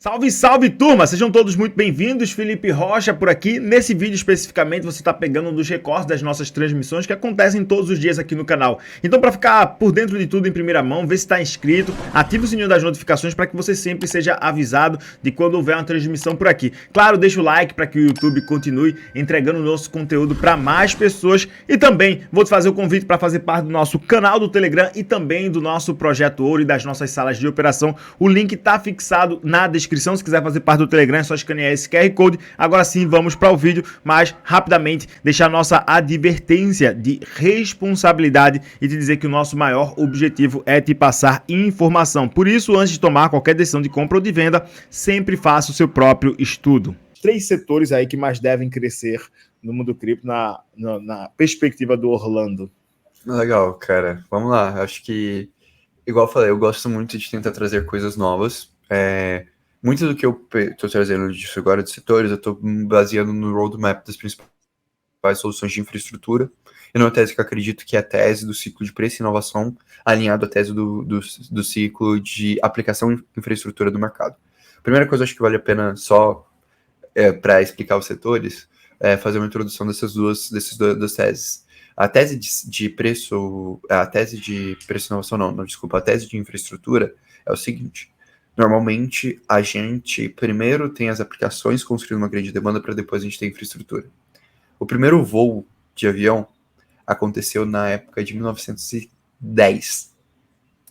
Salve, salve, turma! Sejam todos muito bem-vindos. Felipe Rocha por aqui. Nesse vídeo especificamente você está pegando um dos recortes das nossas transmissões que acontecem todos os dias aqui no canal. Então, para ficar por dentro de tudo em primeira mão, vê se está inscrito, ative o sininho das notificações para que você sempre seja avisado de quando houver uma transmissão por aqui. Claro, deixa o like para que o YouTube continue entregando o nosso conteúdo para mais pessoas. E também vou te fazer o convite para fazer parte do nosso canal do Telegram e também do nosso Projeto Ouro e das nossas salas de operação. O link está fixado na descrição. Se quiser fazer parte do Telegram, é só escanear esse QR Code. Agora sim, vamos para o vídeo, mas rapidamente deixar nossa advertência de responsabilidade e te dizer que o nosso maior objetivo é te passar informação. Por isso, antes de tomar qualquer decisão de compra ou de venda, sempre faça o seu próprio estudo. 3 setores aí que mais devem crescer no mundo cripto na perspectiva do Orlando. Legal, cara. Vamos lá. Acho que, igual eu falei, eu gosto muito de tentar trazer coisas novas. Muito do que eu estou trazendo disso agora de setores, eu estou baseando no roadmap das principais soluções de infraestrutura. E numa tese que eu acredito que é a tese do ciclo de preço e inovação, alinhado à tese do ciclo de aplicação de infraestrutura do mercado. A primeira coisa, acho que vale a pena só para explicar os setores, fazer uma introdução dessas duas teses. A tese de preço, a tese de preço e inovação não, desculpa, a tese de infraestrutura é o seguinte: normalmente a gente primeiro tem as aplicações construindo uma grande demanda para depois a gente ter infraestrutura. O primeiro voo de avião aconteceu na época de 1910.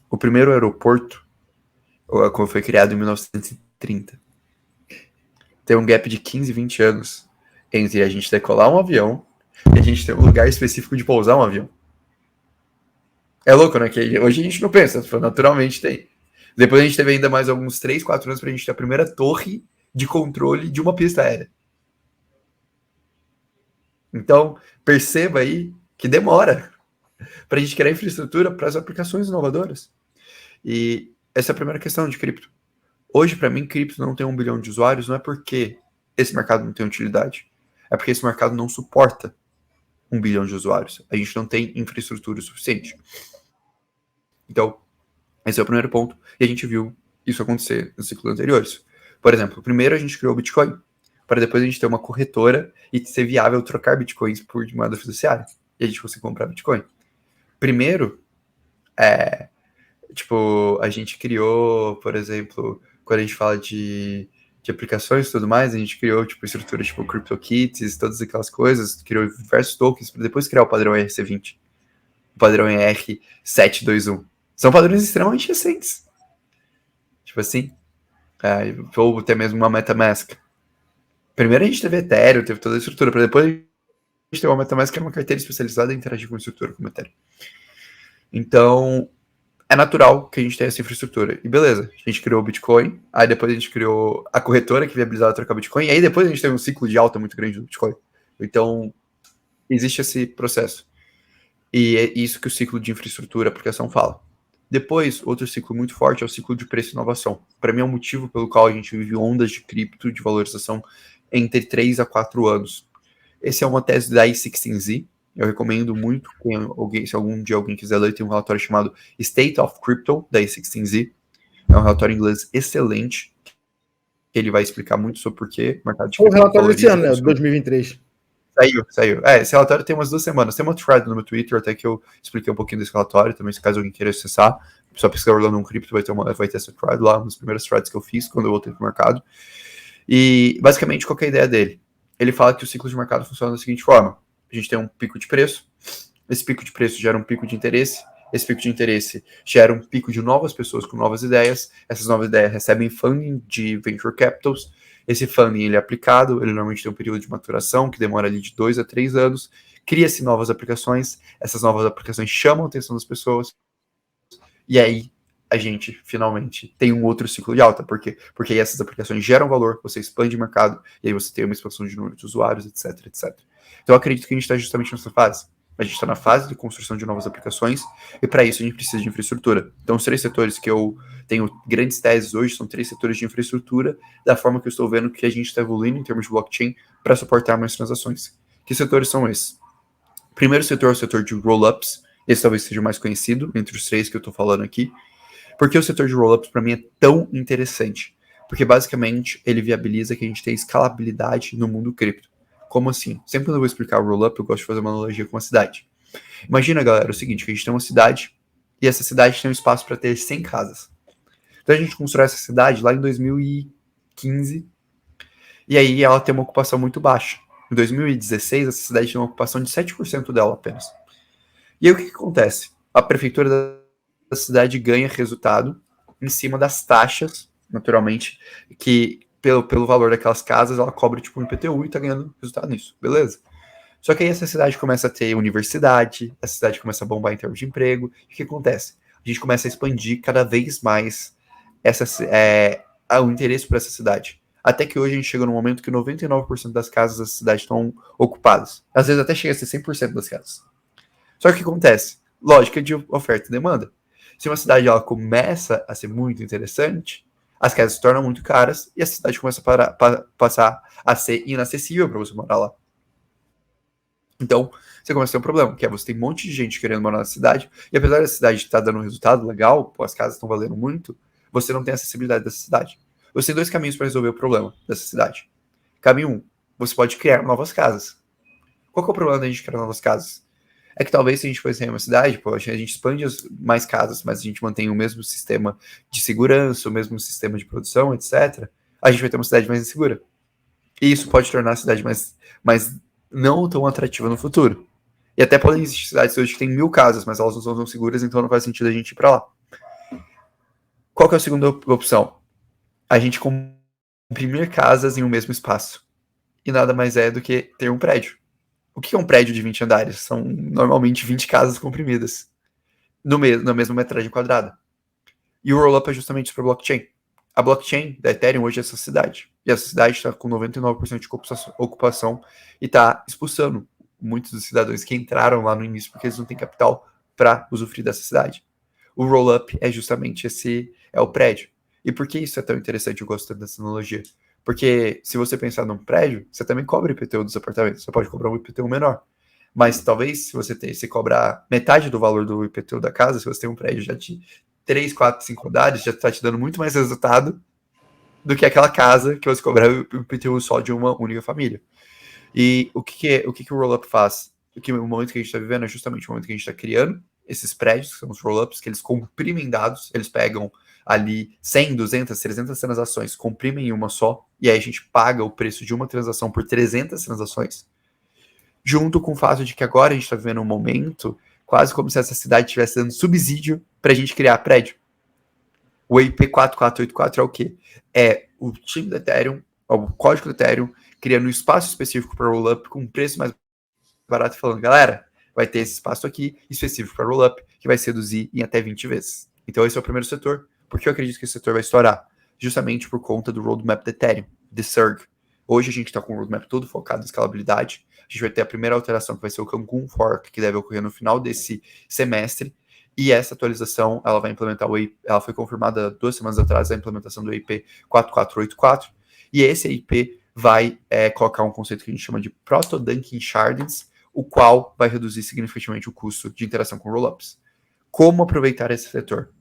O primeiro aeroporto foi criado em 1930. Tem um gap de 15, 20 anos entre a gente decolar um avião e a gente ter um lugar específico de pousar um avião. É louco, né? Que hoje a gente não pensa, naturalmente tem. Depois a gente teve ainda mais alguns 3, 4 anos para a gente ter a primeira torre de controle de uma pista aérea. Então, perceba aí que demora para a gente criar infraestrutura para as aplicações inovadoras. E essa é a primeira questão de cripto. Hoje, para mim, cripto não tem 1 bilhão de usuários, não é porque esse mercado não tem utilidade, é porque esse mercado não suporta 1 bilhão de usuários. A gente não tem infraestrutura suficiente. Então, esse é o primeiro ponto, e a gente viu isso acontecer nos ciclos anteriores. Por exemplo, primeiro a gente criou o Bitcoin, para depois a gente ter uma corretora e ser viável trocar Bitcoins por moeda fiduciária, e a gente conseguir comprar Bitcoin. Primeiro, a gente criou, por exemplo, quando a gente fala de aplicações e tudo mais, a gente criou estrutura tipo CryptoKitties, todas aquelas coisas, criou diversos tokens para depois criar o padrão ERC20, o padrão ER721. São padrões extremamente recentes. Ou até mesmo uma MetaMask. Primeiro a gente teve Ethereum, teve toda a estrutura, para depois a gente ter uma MetaMask que é uma carteira especializada em interagir com a estrutura como Ethereum. Então, é natural que a gente tenha essa infraestrutura. E beleza, a gente criou o Bitcoin, aí depois a gente criou a corretora que viabilizava trocar Bitcoin, e aí depois a gente teve um ciclo de alta muito grande do Bitcoin. Então, existe esse processo. E é isso que o ciclo de infraestrutura, aplicação fala. Depois, outro ciclo muito forte é o ciclo de preço e inovação. Para mim é um motivo pelo qual a gente vive ondas de cripto, de valorização, entre 3 a 4 anos. Essa é uma tese da A16Z. Eu recomendo muito, se algum dia alguém quiser ler, tem um relatório chamado State of Crypto, da A16Z. É um relatório em inglês excelente. Ele vai explicar muito sobre por que o mercado de cripto. O relatório desse ano, né? 2023. Saiu. Esse relatório tem umas 2 semanas. Tem uma thread no meu Twitter, até que eu expliquei um pouquinho desse relatório. Também, se caso alguém queira acessar, só pesquisar Orlando Crypto, vai ter essa thread lá, uma das primeiras threads que eu fiz quando eu voltei pro mercado. E, basicamente, qual que é a ideia dele? Ele fala que o ciclo de mercado funciona da seguinte forma. A gente tem um pico de preço. Esse pico de preço gera um pico de interesse. Esse pico de interesse gera um pico de novas pessoas com novas ideias. Essas novas ideias recebem funding de venture capitals. Esse funding ele é aplicado, ele normalmente tem um período de maturação que demora ali de 2 a 3 anos, cria-se novas aplicações, essas novas aplicações chamam a atenção das pessoas, e aí a gente finalmente tem um outro ciclo de alta. Por quê? Porque aí essas aplicações geram valor, você expande o mercado, e aí você tem uma expansão de número de usuários, etc, etc. Então eu acredito que a gente está justamente nessa fase. A gente está na fase de construção de novas aplicações, e para isso a gente precisa de infraestrutura. Então, os 3 setores que eu tenho grandes teses hoje são 3 setores de infraestrutura, da forma que eu estou vendo que a gente está evoluindo em termos de blockchain para suportar mais transações. Que setores são esses? O primeiro setor é o setor de roll-ups. Esse talvez seja o mais conhecido entre os 3 que eu estou falando aqui. Por que o setor de roll-ups para mim é tão interessante? Porque basicamente ele viabiliza que a gente tenha escalabilidade no mundo cripto. Como assim? Sempre quando eu vou explicar o Rollup, eu gosto de fazer uma analogia com uma cidade. Imagina, galera, o seguinte, que a gente tem uma cidade e essa cidade tem um espaço para ter 100 casas. Então a gente constrói essa cidade lá em 2015 e aí ela tem uma ocupação muito baixa. Em 2016, essa cidade tem uma ocupação de 7% dela apenas. E aí o que acontece? A prefeitura da cidade ganha resultado em cima das taxas, naturalmente, que pelo valor daquelas casas ela cobra tipo um IPTU e tá ganhando resultado nisso, beleza? Só que aí essa cidade começa a ter universidade, essa cidade começa a bombar em termos de emprego, e o que acontece? A gente começa a expandir cada vez mais o interesse por essa cidade. Até que hoje a gente chega no momento que 99% das casas da cidade estão ocupadas. Às vezes até chega a ser 100% das casas. Só que o que acontece? Lógica de oferta e demanda. Se uma cidade ela começa a ser muito interessante, as casas se tornam muito caras e a cidade começa a passar a ser inacessível para você morar lá. Então, você começa a ter um problema, que é você tem um monte de gente querendo morar na cidade, e apesar da cidade estar dando um resultado legal, as casas estão valendo muito, você não tem acessibilidade dessa cidade. Você tem dois caminhos para resolver o problema dessa cidade. Caminho 1, você pode criar novas casas. Qual que é o problema da gente criar novas casas? É que talvez se a gente fosse em uma cidade, pô, a gente expande mais casas, mas a gente mantém o mesmo sistema de segurança, o mesmo sistema de produção, etc., a gente vai ter uma cidade mais insegura. E isso pode tornar a cidade mais não tão atrativa no futuro. E até podem existir cidades hoje que tem 1000 casas, mas elas não são tão seguras, então não faz sentido a gente ir para lá. Qual que é a segunda opção? A gente comprimir casas em um mesmo espaço. E nada mais é do que ter um prédio. O que é um prédio de 20 andares? São normalmente 20 casas comprimidas na mesma metragem quadrada. E o rollup é justamente isso para blockchain. A blockchain da Ethereum hoje é essa cidade. E essa cidade está com 99% de ocupação e está expulsando muitos dos cidadãos que entraram lá no início porque eles não têm capital para usufruir dessa cidade. O rollup é justamente o prédio. E por que isso é tão interessante? Eu gosto dessa analogia. Porque se você pensar num prédio, você também cobra o IPTU dos apartamentos. Você pode cobrar um IPTU menor. Mas talvez, se você cobrar metade do valor do IPTU da casa, se você tem um prédio já de 3, 4, 5 andares, já está te dando muito mais resultado do que aquela casa que você cobrar o IPTU só de uma única família. E o que o rollup faz? O momento que a gente está vivendo é justamente o momento que a gente está criando esses prédios, que são os rollups, que eles comprimem dados, eles pegam ali 100, 200, 300 transações, comprimem em uma só, e aí a gente paga o preço de uma transação por 300 transações, junto com o fato de que agora a gente está vivendo um momento quase como se essa cidade estivesse dando subsídio para a gente criar prédio. O IP 4484 é o quê? É o time do Ethereum, o código do Ethereum, criando um espaço específico para rollup com um preço mais barato, falando, galera, vai ter esse espaço aqui específico para rollup, que vai reduzir em até 20 vezes. Então esse é o primeiro setor. Por que eu acredito que esse setor vai estourar? Justamente por conta do roadmap do Ethereum, de Surg. Hoje a gente está com o roadmap todo focado em escalabilidade. A gente vai ter a primeira alteração, que vai ser o Cancun Fork, que deve ocorrer no final desse semestre. E essa atualização, ela vai implementar ela foi confirmada 2 semanas atrás, a implementação do IP 4484. E esse IP vai colocar um conceito que a gente chama de Proto-Dunking Shardings, o qual vai reduzir significativamente o custo de interação com rollups. Como aproveitar esse setor?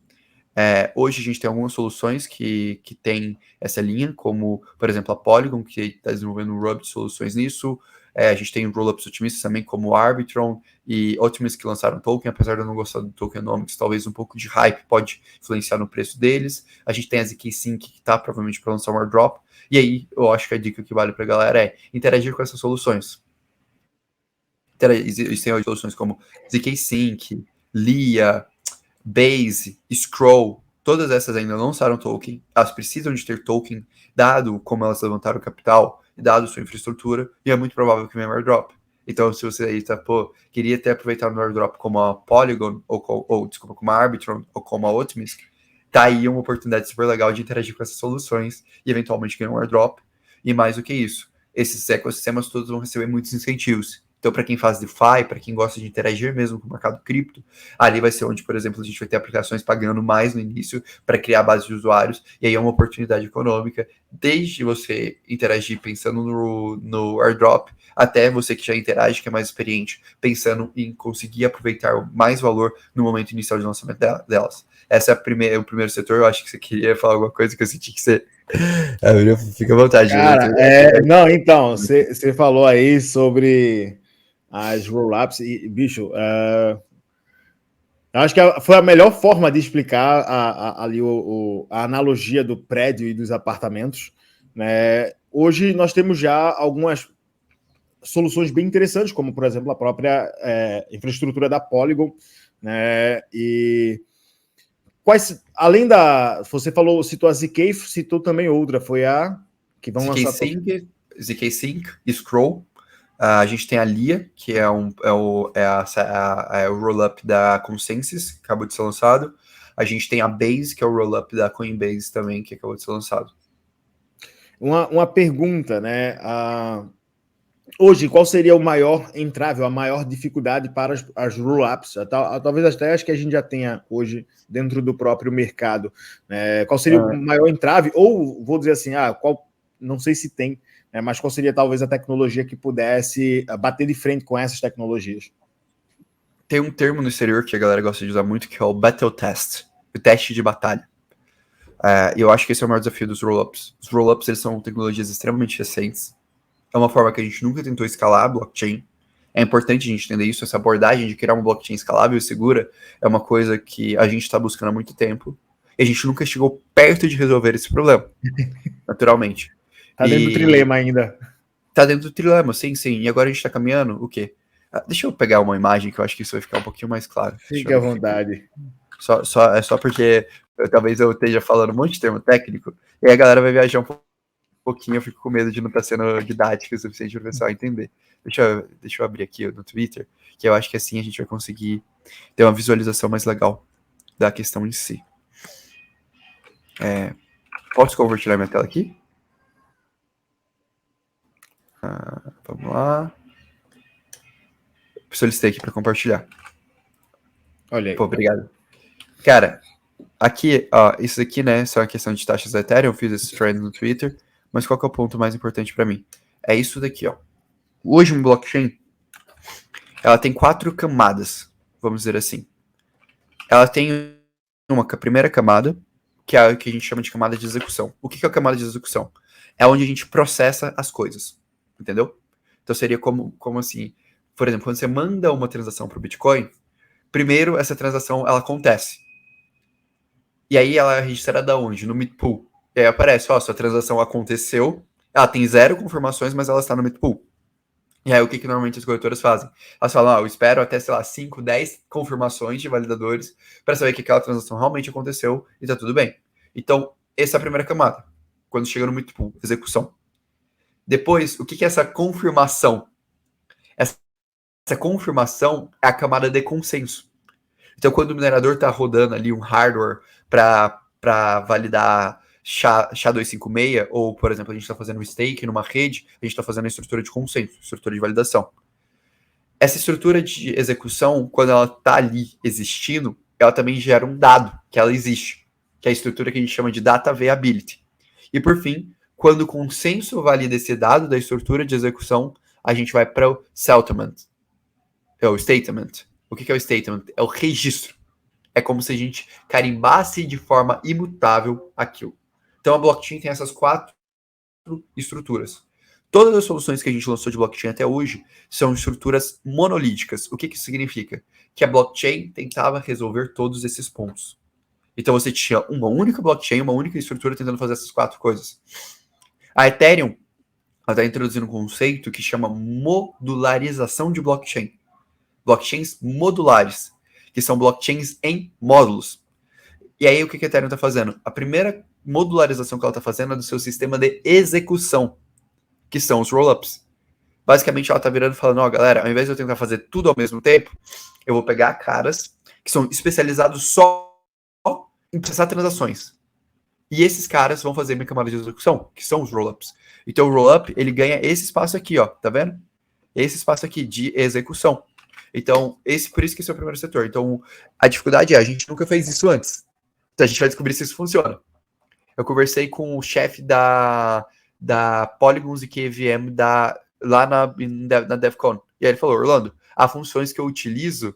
Hoje a gente tem algumas soluções que tem essa linha, como, por exemplo, a Polygon, que está desenvolvendo um hub de soluções nisso. A gente tem rollups otimistas também, como o Arbitron e Optimus, que lançaram token, apesar de eu não gostar do tokenomics, talvez um pouco de hype pode influenciar no preço deles. A gente tem a ZK Sync, que está provavelmente para lançar um airdrop. E aí, eu acho que a dica que vale para a galera é interagir com essas soluções. Existem soluções como ZK Sync, Lia, Base, Scroll, todas essas ainda não lançaram token, elas precisam de ter token, dado como elas levantaram capital, dado sua infraestrutura, e é muito provável que venha um airdrop. Então, se você aí queria ter aproveitado no airdrop como a Polygon, como a Arbitron, ou como a Optimism, tá aí uma oportunidade super legal de interagir com essas soluções e eventualmente ganhar um airdrop. E mais do que isso, esses ecossistemas todos vão receber muitos incentivos. Então, para quem faz DeFi, para quem gosta de interagir mesmo com o mercado cripto, ali vai ser onde, por exemplo, a gente vai ter aplicações pagando mais no início para criar base de usuários, e aí é uma oportunidade econômica, desde você interagir pensando no airdrop, até você que já interage, que é mais experiente, pensando em conseguir aproveitar mais valor no momento inicial de lançamento delas. Esse é o primeiro setor. Eu acho que você queria falar alguma coisa que eu senti que você Fica à vontade. Cara, não, então, você falou aí sobre as roll-ups e, bicho, eu acho que foi a melhor forma de explicar ali a analogia do prédio e dos apartamentos, né? Hoje nós temos já algumas soluções bem interessantes, como, por exemplo, a própria infraestrutura da Polygon, né? E quais, além da... Você falou, citou a ZK, citou também outra, foi a que vão lançar... ZK Sync, Scroll. A gente tem a Lia, que é o roll-up da Consensus, que acabou de ser lançado. A gente tem a Base, que é o roll-up da Coinbase também, que acabou de ser lançado. Uma pergunta, né? Hoje, qual seria o maior entrave, a maior dificuldade para as roll-ups? Talvez até acho que a gente já tenha hoje dentro do próprio mercado. Né? Qual seria o maior entrave? Ou, vou dizer assim, não sei se tem, né, mas qual seria talvez a tecnologia que pudesse bater de frente com essas tecnologias? Tem um termo no exterior que a galera gosta de usar muito, que é o Battle Test, o teste de batalha. E eu acho que esse é o maior desafio dos roll-ups. Os roll-ups, eles são tecnologias extremamente recentes. É uma forma que a gente nunca tentou escalar a blockchain. É importante a gente entender isso. Essa abordagem de criar uma blockchain escalável e segura é uma coisa que a gente está buscando há muito tempo. E a gente nunca chegou perto de resolver esse problema, naturalmente. Tá dentro do trilema ainda. Tá dentro do trilema, sim. E agora a gente tá caminhando, o quê? Deixa eu pegar uma imagem que eu acho que isso vai ficar um pouquinho mais claro. Fique à vontade. Só porque talvez eu esteja falando um monte de termo técnico, e aí a galera vai viajar um pouquinho, eu fico com medo de não estar sendo didático o suficiente para o pessoal entender. Deixa eu abrir aqui no Twitter, que eu acho que assim a gente vai conseguir ter uma visualização mais legal da questão em si. Posso compartilhar minha tela aqui? Vamos lá. Solicitei aqui para compartilhar. Olha aí. Pô, obrigado. Cara, aqui, ó, isso aqui, né, só a questão de taxas da Ethereum, eu fiz esse trend no Twitter, mas qual que é o ponto mais importante para mim? É isso daqui, ó. Hoje, um blockchain, ela tem 4 camadas, vamos dizer assim. Ela tem uma primeira camada, que é a que a gente chama de camada de execução. O que é a camada de execução? É onde a gente processa as coisas, entendeu? Então seria como assim, por exemplo, quando você manda uma transação para o Bitcoin, primeiro essa transação ela acontece. E aí ela é registrada onde? No Meatpool. E aí aparece, ó, sua transação aconteceu, ela tem 0 confirmações, mas ela está no Meatpool. E aí o que normalmente as corretoras fazem? Elas falam, eu espero até, sei lá, 5, 10 confirmações de validadores para saber que aquela transação realmente aconteceu e tá tudo bem. Então, essa é a primeira camada. Quando chega no Meatpool, execução. Depois, o que é essa confirmação? Essa confirmação é a camada de consenso. Então, quando o minerador está rodando ali um hardware para validar SHA-256, ou, por exemplo, a gente está fazendo um stake numa rede, a gente está fazendo a estrutura de consenso, estrutura de validação. Essa estrutura de execução, quando ela está ali existindo, ela também gera um dado, que ela existe, que é a estrutura que a gente chama de data availability. E, por fim, quando o consenso valida esse dado da estrutura de execução, a gente vai para o settlement, é o statement. O que é o statement? É o registro. É como se a gente carimbasse de forma imutável aquilo. Então a blockchain tem essas 4 estruturas. Todas as soluções que a gente lançou de blockchain até hoje são estruturas monolíticas. O que isso significa? Que a blockchain tentava resolver todos esses pontos. Então você tinha uma única blockchain, uma única estrutura tentando fazer essas 4 coisas. A Ethereum está introduzindo um conceito que chama modularização de blockchain. Blockchains modulares, que são blockchains em módulos. E aí, o que a Ethereum está fazendo? A primeira modularização que ela está fazendo é do seu sistema de execução, que são os rollups. Basicamente, ela está virando e falando, ó, galera, ao invés de eu tentar fazer tudo ao mesmo tempo, eu vou pegar caras que são especializados só em processar transações. E esses caras vão fazer minha camada de execução, que são os rollups. Então, o rollup, ele ganha esse espaço aqui, ó, tá vendo? Esse espaço aqui de execução. Então, por isso que esse é o primeiro setor. Então, a dificuldade a gente nunca fez isso antes. Então, a gente vai descobrir se isso funciona. Eu conversei com o chefe da Polygons e KVM lá na DevCon. E aí ele falou, Orlando, há funções que eu utilizo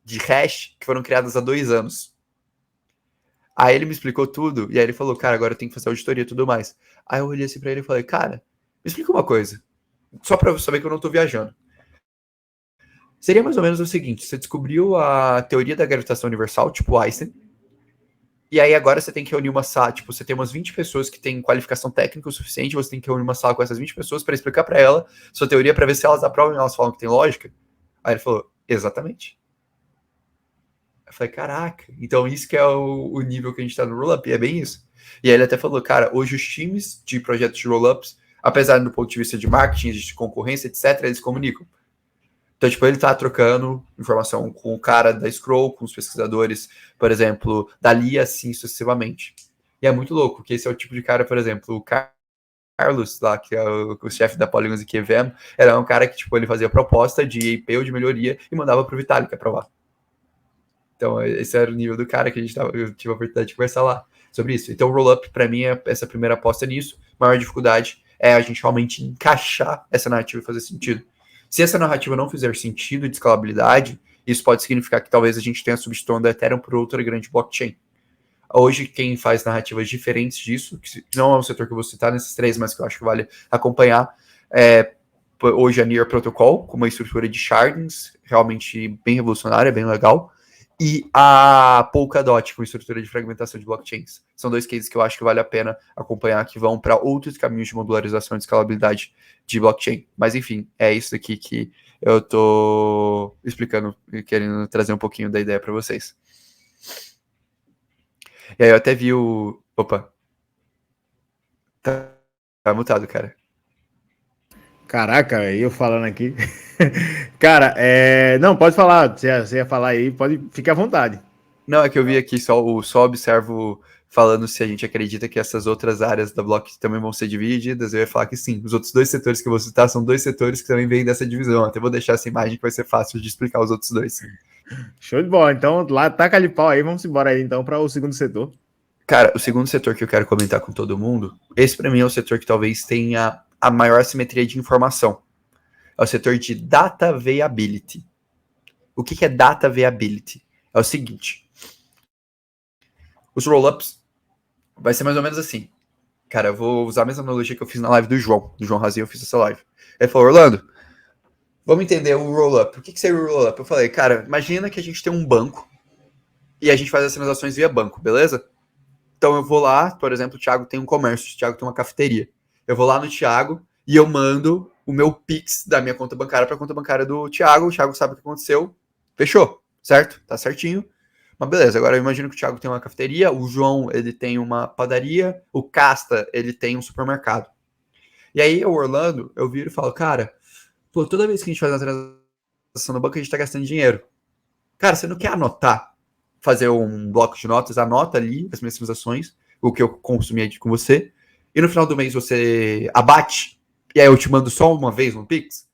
de hash que foram criadas há 2 anos. Aí ele me explicou tudo, e aí ele falou, cara, agora eu tenho que fazer auditoria e tudo mais. Aí eu olhei assim pra ele e falei, cara, me explica uma coisa, só pra saber que eu não tô viajando. Seria mais ou menos o seguinte, você descobriu a teoria da gravitação universal, tipo Einstein, e aí agora você tem que reunir uma sala, tipo, você tem umas 20 pessoas que têm qualificação técnica o suficiente, você tem que reunir uma sala com essas 20 pessoas para explicar para ela sua teoria para ver se elas aprovam e elas falam que tem lógica. Aí ele falou, exatamente. Eu falei, caraca, então isso que é o nível que a gente tá no roll-up, e é bem isso. E aí ele até falou, cara, hoje os times de projetos de roll-ups, apesar do ponto de vista de marketing, de concorrência, etc., eles comunicam. Então, tipo, ele tá trocando informação com o cara da Scroll, com os pesquisadores, por exemplo, da Lia, assim, sucessivamente. E é muito louco, que esse é o tipo de cara, por exemplo, o Carlos, lá, que é o chefe da Polygons e QVM, era um cara que, tipo, ele fazia proposta de IP ou de melhoria e mandava pro Vitalik aprovar. Então, esse era o nível do cara que eu tive a oportunidade de conversar lá sobre isso. Então, o roll-up, para mim, é essa primeira aposta nisso. A maior dificuldade é a gente realmente encaixar essa narrativa e fazer sentido. Se essa narrativa não fizer sentido de escalabilidade, isso pode significar que talvez a gente tenha substituindo a Ethereum por outra grande blockchain. Hoje, quem faz narrativas diferentes disso, que não é um setor que eu vou citar nesses três, mas que eu acho que vale acompanhar, hoje a Near Protocol, com uma estrutura de shardings, realmente bem revolucionária, bem legal, e a Polkadot, com estrutura de fragmentação de blockchains. São dois cases que eu acho que vale a pena acompanhar, que vão para outros caminhos de modularização e escalabilidade de blockchain. Mas, enfim, é isso aqui que eu tô explicando e querendo trazer um pouquinho da ideia para vocês. E aí eu até vi o... Opa. Tá mutado, cara. Caraca, eu falando aqui. Cara, não, pode falar. Você ia falar aí, pode ficar à vontade. Não, é que eu vi aqui só observo falando se a gente acredita que essas outras áreas da blockchain também vão ser divididas. Eu ia falar que sim. Os outros dois setores que eu vou citar são dois setores que também vêm dessa divisão. Até vou deixar essa imagem que vai ser fácil de explicar os outros dois. Show de bola. Então, lá, taca de pau aí, vamos embora aí então para o segundo setor. Cara, o segundo setor que eu quero comentar com todo mundo, esse para mim é o setor que talvez tenha a maior simetria de informação. É o setor de data viability. O que é data viability? É o seguinte: os roll-ups vai ser mais ou menos assim. Cara, eu vou usar a mesma analogia que eu fiz na live do João Razinho, eu fiz essa live. Ele falou, Orlando, vamos entender o roll-up. O que seria o roll-up? Eu falei, cara, imagina que a gente tem um banco e a gente faz as transações via banco, beleza? Então eu vou lá, por exemplo, o Thiago tem um comércio, o Thiago tem uma cafeteria. Eu vou lá no Thiago e eu mando o meu Pix da minha conta bancária para a conta bancária do Thiago. O Thiago sabe o que aconteceu. Fechou, certo? Tá certinho. Mas beleza, agora eu imagino que o Thiago tem uma cafeteria, o João ele tem uma padaria, o Casta ele tem um supermercado. E aí o Orlando, eu viro e falo, cara, pô, toda vez que a gente faz uma transação no banco, a gente tá gastando dinheiro. Cara, você não quer anotar? Fazer um bloco de notas, anota ali as minhas transações, o que eu consumi com você, e no final do mês você abate, e aí eu te mando só uma vez no Pix.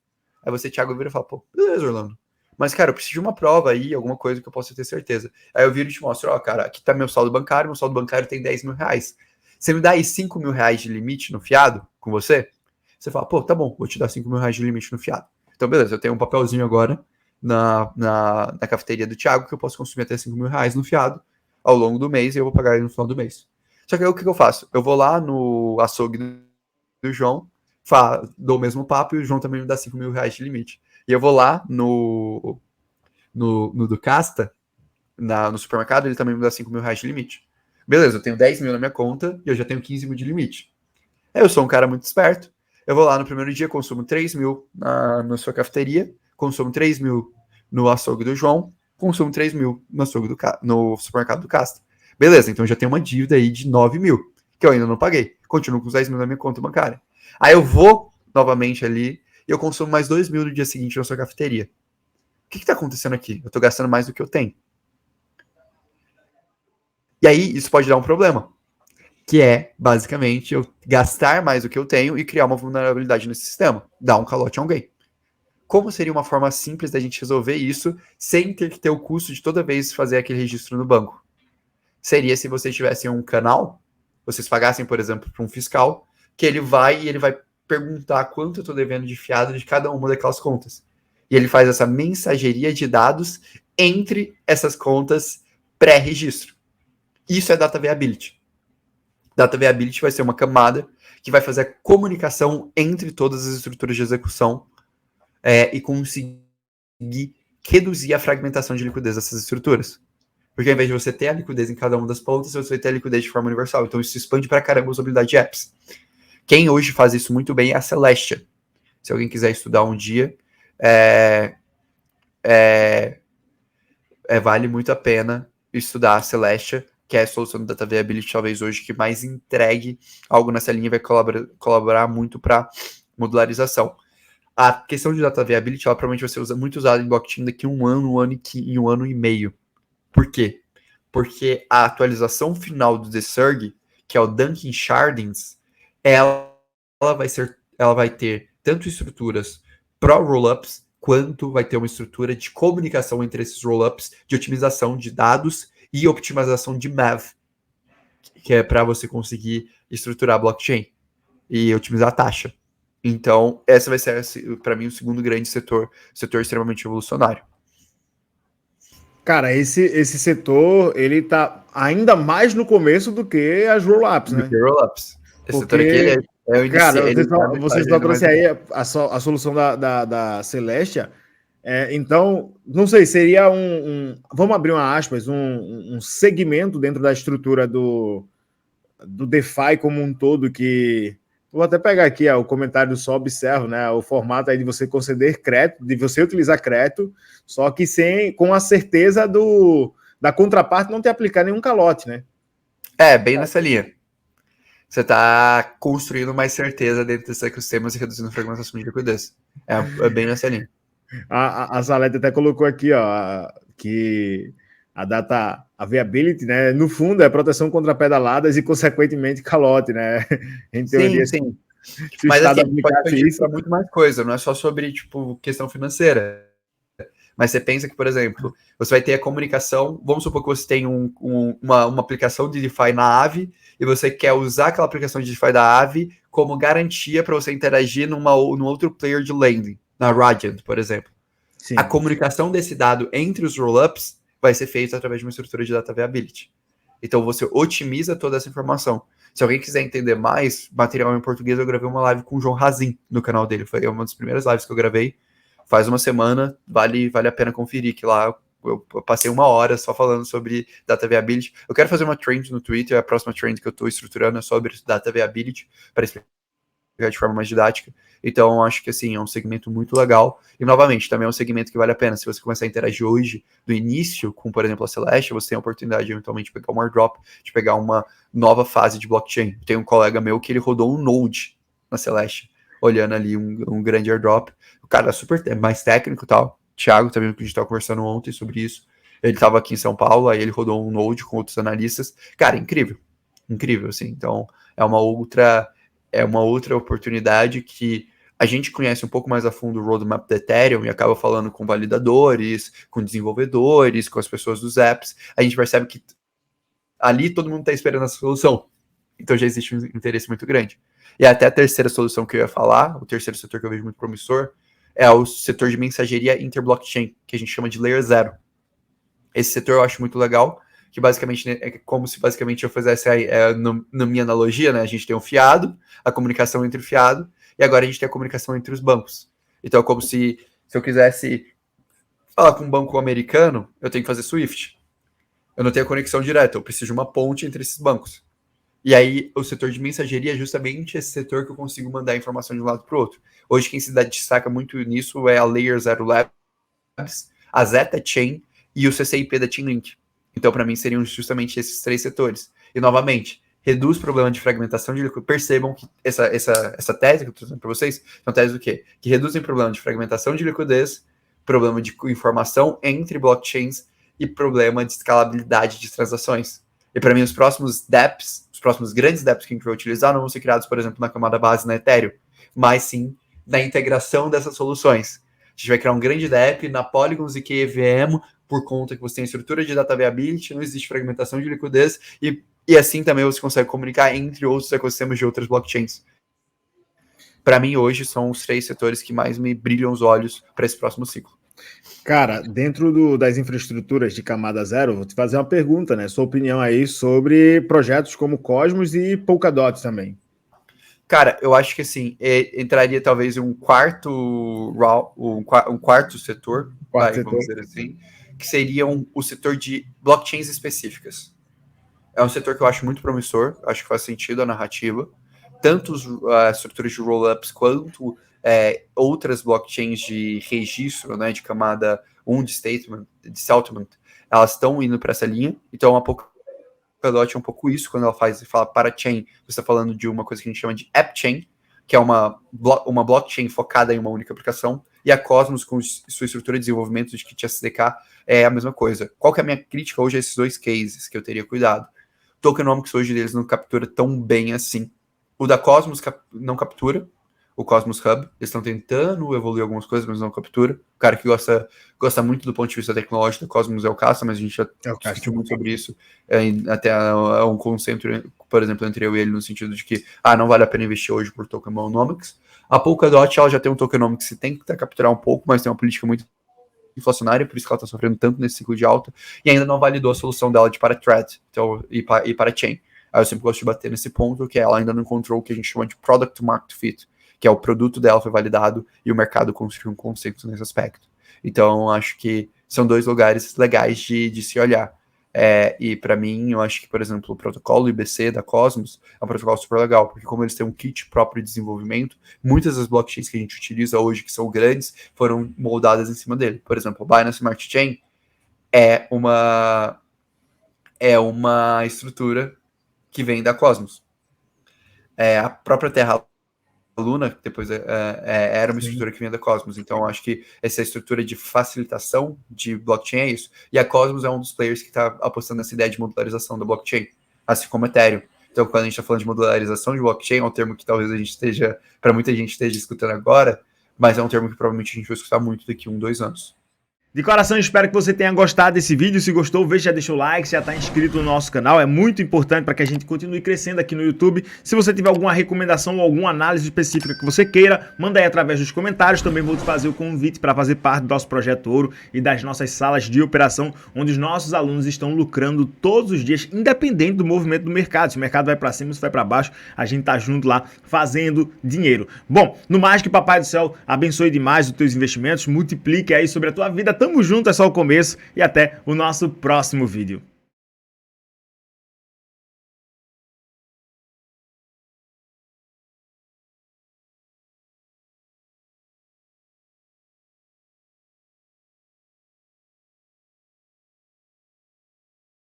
Aí você, Thiago, vira e fala, pô, beleza, Orlando. Mas, cara, eu preciso de uma prova aí, alguma coisa que eu possa ter certeza. Aí eu viro e te mostro, ó, cara, aqui tá meu saldo bancário tem 10 mil reais. Você me dá aí 5 mil reais de limite no fiado com você? Você fala, pô, tá bom, vou te dar 5 mil reais de limite no fiado. Então, beleza, eu tenho um papelzinho agora na cafeteria do Thiago que eu posso consumir até 5 mil reais no fiado ao longo do mês e eu vou pagar ele no final do mês. Só que aí o que eu faço? Eu vou lá no açougue do João, dou o mesmo papo e o João também me dá 5 mil reais de limite. E eu vou lá no do Casta, no supermercado, ele também me dá 5 mil reais de limite. Beleza, eu tenho 10 mil na minha conta e eu já tenho 15 mil de limite. Eu sou um cara muito esperto. Eu vou lá no primeiro dia, consumo 3 mil na sua cafeteria, consumo 3 mil no açougue do João, consumo 3 mil no supermercado do Casta. Beleza, então já tem uma dívida aí de 9 mil, que eu ainda não paguei. Continuo com os 10 mil na minha conta bancária. Aí eu vou novamente ali e eu consumo mais 2 mil no dia seguinte na sua cafeteria. O que está acontecendo aqui? Eu estou gastando mais do que eu tenho. E aí, isso pode dar um problema, que é, basicamente, eu gastar mais do que eu tenho e criar uma vulnerabilidade nesse sistema, dar um calote a alguém. Como seria uma forma simples da gente resolver isso sem ter que ter o custo de toda vez fazer aquele registro no banco? Seria se vocês tivessem um canal, vocês pagassem, por exemplo, para um fiscal, que ele vai perguntar quanto eu estou devendo de fiado de cada uma daquelas contas. E ele faz essa mensageria de dados entre essas contas pré-registro. Isso é Data Viability. Data Viability vai ser uma camada que vai fazer a comunicação entre todas as estruturas de execução e conseguir reduzir a fragmentação de liquidez dessas estruturas. Porque ao invés de você ter a liquidez em cada uma das pontas, você vai ter a liquidez de forma universal. Então isso expande pra caramba a usabilidade de apps. Quem hoje faz isso muito bem é a Celestia. Se alguém quiser estudar um dia, vale muito a pena estudar a Celestia, que é a solução do Data Viability, talvez hoje, que mais entregue algo nessa linha e vai colaborar muito para modularização. A questão de Data Viability, ela provavelmente vai ser muito usada em blockchain daqui a um ano e meio. Por quê? Porque a atualização final do DSURG, que é o Dunking Shardings, ela vai ter tanto estruturas pró-rollups, quanto vai ter uma estrutura de comunicação entre esses rollups, de otimização de dados e optimização de MAV, que é para você conseguir estruturar a blockchain e otimizar a taxa. Então, essa vai ser, para mim, o segundo grande setor extremamente revolucionário. Cara, esse setor, ele tá ainda mais no começo do que as rollups, né? Rollups. Esse setor aqui, cara, vocês só trouxeram aí a solução da Celestia. Então, não sei, seria vamos abrir uma aspas, um segmento dentro da estrutura do DeFi como um todo, que vou até pegar aqui o comentário do Só Observo, né? O formato aí de você conceder crédito, de você utilizar crédito, só que com a certeza da contraparte não ter aplicado nenhum calote, né? Bem nessa linha. Você está construindo mais certeza dentro desses ecossistemas e reduzindo a fragmentação de liquidez. É bem nessa linha. A Salete até colocou aqui, que a viability, né, no fundo, é proteção contra pedaladas e, consequentemente, calote, né? Em teoria, sim. Se mas o Estado assim, pode aplicasse isso, muito mais coisa, não é só sobre, tipo, questão financeira. Mas você pensa que, por exemplo, você vai ter a comunicação, vamos supor que você tem uma aplicação de DeFi na Aave e você quer usar aquela aplicação de DeFi da Aave como garantia para você interagir num outro player de lending, na Radiant, por exemplo. Sim. A comunicação desse dado entre os rollups vai ser feita através de uma estrutura de Data Viability. Então você otimiza toda essa informação. Se alguém quiser entender mais, material em português, eu gravei uma live com o João Razin no canal dele. Foi uma das primeiras lives que eu gravei. Faz uma semana, vale a pena conferir, que lá eu passei 1 hora só falando sobre Data Viability. Eu quero fazer uma trend no Twitter, a próxima trend que eu estou estruturando é sobre Data Viability, para explicar de forma mais didática. Então, acho que assim, é um segmento muito legal. E, novamente, também é um segmento que vale a pena. Se você começar a interagir hoje, do início, com, por exemplo, a Celeste, você tem a oportunidade de, eventualmente, de pegar um airdrop, de pegar uma nova fase de blockchain. Tem um colega meu que ele rodou um Node na Celeste, olhando ali um grande airdrop. O cara é super mais técnico e tal. Thiago, também, que a gente estava conversando ontem sobre isso. Ele estava aqui em São Paulo, aí ele rodou um Node com outros analistas. Cara, incrível. Incrível, assim. Então, é uma outra oportunidade que a gente conhece um pouco mais a fundo o roadmap da Ethereum e acaba falando com validadores, com desenvolvedores, com as pessoas dos apps. A gente percebe que ali todo mundo está esperando essa solução. Então já existe um interesse muito grande. E até a terceira solução que eu ia falar, o terceiro setor que eu vejo muito promissor, é o setor de mensageria interblockchain, que a gente chama de Layer Zero. Esse setor eu acho muito legal, que basicamente é como se basicamente eu fizesse na minha analogia, né? A gente tem um fiado, a comunicação entre o fiado, e agora a gente tem a comunicação entre os bancos. Então é como se eu quisesse falar com um banco americano, eu tenho que fazer SWIFT. Eu não tenho a conexão direta, eu preciso de uma ponte entre esses bancos. E aí o setor de mensageria é justamente esse setor que eu consigo mandar informação de um lado para o outro. Hoje quem se destaca muito nisso é a Layer Zero Labs, a Zeta Chain e o CCIP da Chainlink. Então, para mim, seriam justamente esses 3 setores. E, novamente, reduz o problema de fragmentação de liquidez. Percebam que essa tese que eu estou dizendo para vocês são teses do quê? Que reduzem o problema de fragmentação de liquidez, problema de informação entre blockchains e problema de escalabilidade de transações. E, para mim, os próximos dApps, os próximos grandes dApps que a gente vai utilizar não vão ser criados, por exemplo, na camada base na Ethereum, mas sim na integração dessas soluções. A gente vai criar um grande dApp na Polygons e KEVM, por conta que você tem estrutura de Data Viability, não existe fragmentação de liquidez, e assim também você consegue comunicar entre outros ecossistemas de outras blockchains. Para mim, hoje, são os 3 setores que mais me brilham os olhos para esse próximo ciclo. Cara, dentro das infraestruturas de camada zero, vou te fazer uma pergunta, né? Sua opinião aí sobre projetos como Cosmos e Polkadot também. Cara, eu acho que assim, entraria talvez um quarto setor, Quarto vamos setor. dizer assim, que seria o setor de blockchains específicas. É um setor que eu acho muito promissor, acho que faz sentido a narrativa. Tanto as estruturas de rollups quanto outras blockchains de registro, né, de camada 1 de settlement, elas estão indo para essa linha. Então, a Polkadot é um pouco isso, quando ela fala para-chain, você está falando de uma coisa que a gente chama de app-chain, que é uma blockchain focada em uma única aplicação, e a Cosmos, com sua estrutura de desenvolvimento de kit SDK, é a mesma coisa. Qual que é a minha crítica hoje a esses dois cases que eu teria cuidado? Tokenomics hoje deles não captura tão bem assim. O da Cosmos não captura, o Cosmos Hub. Eles estão tentando evoluir algumas coisas, mas não captura. O cara que gosta muito do ponto de vista tecnológico da Cosmos é o Cassa, mas a gente já discutiu muito sobre isso. Até um consenso, por exemplo, entre eu e ele, no sentido de que não vale a pena investir hoje por tokenomics. A Polkadot, ela já tem um tokenomics que tem que capturar um pouco, mas tem uma política muito inflacionária, por isso que ela está sofrendo tanto nesse ciclo de alta, e ainda não validou a solução dela de para-thread e para-chain. Aí eu sempre gosto de bater nesse ponto, que ela ainda não encontrou o que a gente chama de product market fit, que é o produto dela foi validado e o mercado construiu um conceito nesse aspecto. Então, acho que são dois lugares legais de se olhar. E para mim, eu acho que, por exemplo, o protocolo IBC da Cosmos é um protocolo super legal, porque como eles têm um kit próprio de desenvolvimento, muitas das blockchains que a gente utiliza hoje, que são grandes, foram moldadas em cima dele. Por exemplo, o Binance Smart Chain é uma estrutura que vem da Cosmos. A própria Terra Luna, que depois era uma estrutura que vinha da Cosmos. Então, acho que essa estrutura de facilitação de blockchain é isso. E a Cosmos é um dos players que está apostando nessa ideia de modularização da blockchain, assim como a Ethereum. Então, quando a gente está falando de modularização de blockchain, é um termo que talvez a gente para muita gente esteja escutando agora, mas é um termo que provavelmente a gente vai escutar muito daqui a 2 anos. De coração, espero que você tenha gostado desse vídeo. Se gostou, veja, já deixa o like, já está inscrito no nosso canal. É muito importante para que a gente continue crescendo aqui no YouTube. Se você tiver alguma recomendação ou alguma análise específica que você queira, manda aí através dos comentários. Também vou te fazer o convite para fazer parte do nosso Projeto Ouro e das nossas salas de operação, onde os nossos alunos estão lucrando todos os dias, independente do movimento do mercado. Se o mercado vai para cima, se vai para baixo, a gente tá junto lá fazendo dinheiro. Bom, no mais, que o Papai do Céu abençoe demais os teus investimentos, multiplique aí sobre a tua vida. Tamo junto, é só o começo e até o nosso próximo vídeo.